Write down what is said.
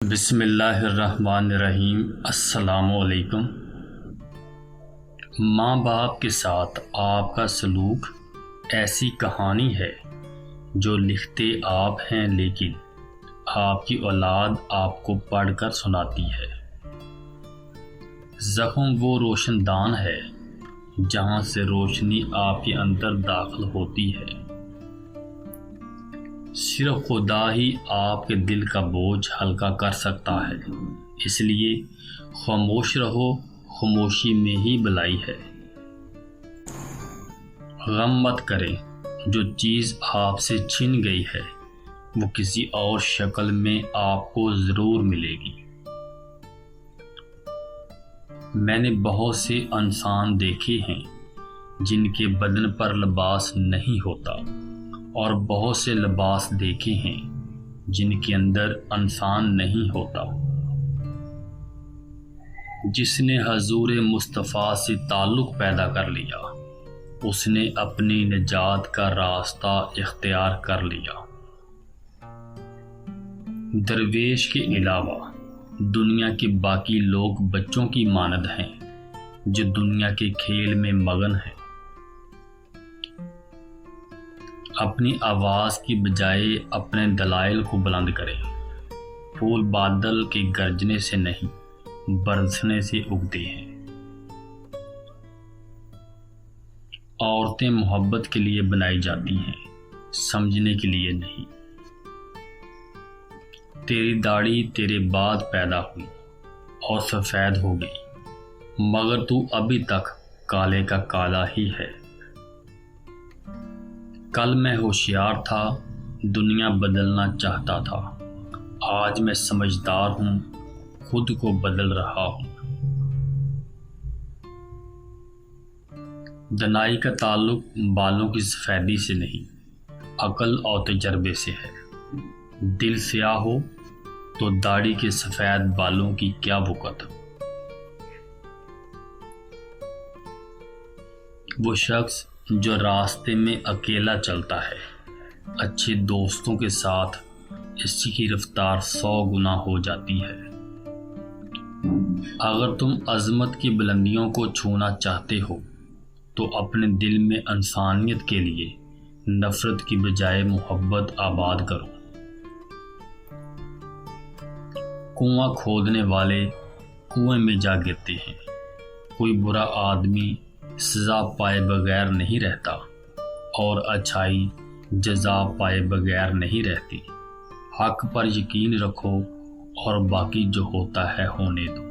بسم اللہ الرحمن الرحیم۔ السلام علیکم۔ ماں باپ کے ساتھ آپ کا سلوک ایسی کہانی ہے جو لکھتے آپ ہیں لیکن آپ کی اولاد آپ کو پڑھ کر سناتی ہے۔ زخم وہ روشن دان ہے جہاں سے روشنی آپ کے اندر داخل ہوتی ہے۔ صرف خدا ہی آپ کے دل کا بوجھ ہلکا کر سکتا ہے، اس لیے خاموش رہو، خاموشی میں ہی بھلائی ہے۔ غم مت کریں، جو چیز آپ سے چھن گئی ہے وہ کسی اور شکل میں آپ کو ضرور ملے گی۔ میں نے بہت سے انسان دیکھے ہیں جن کے بدن پر لباس نہیں ہوتا، اور بہت سے لباس دیکھے ہیں جن کے اندر انسان نہیں ہوتا۔ جس نے حضور مصطفیٰ سے تعلق پیدا کر لیا اس نے اپنی نجات کا راستہ اختیار کر لیا۔ درویش کے علاوہ دنیا کے باقی لوگ بچوں کی مانند ہیں جو دنیا کے کھیل میں مگن ہیں۔ اپنی آواز کی بجائے اپنے دلائل کو بلند کریں۔ پھول بادل کے گرجنے سے نہیں، برسنے سے اگتے ہیں۔ عورتیں محبت کے لیے بنائی جاتی ہیں، سمجھنے کے لیے نہیں۔ تیری داڑھی تیرے بعد پیدا ہوئی اور سفید ہو گئی، مگر تو ابھی تک کالے کا کالا ہی ہے۔ کل میں ہوشیار تھا، دنیا بدلنا چاہتا تھا، آج میں سمجھدار ہوں، خود کو بدل رہا ہوں۔ دنائی کا تعلق بالوں کی سفیدی سے نہیں، عقل اور تجربے سے ہے۔ دل سیاہ ہو تو داڑھی کے سفید بالوں کی کیا وقت۔ وہ شخص جو راستے میں اکیلا چلتا ہے، اچھے دوستوں کے ساتھ اس کی رفتار 100 گنا ہو جاتی ہے۔ اگر تم عظمت کی بلندیوں کو چھونا چاہتے ہو تو اپنے دل میں انسانیت کے لیے نفرت کی بجائے محبت آباد کرو۔ کنواں کھودنے والے کنویں میں جا گرتے ہیں۔ کوئی برا آدمی سزا پائے بغیر نہیں رہتا، اور اچھائی جزا پائے بغیر نہیں رہتی۔ حق پر یقین رکھو اور باقی جو ہوتا ہے ہونے دو۔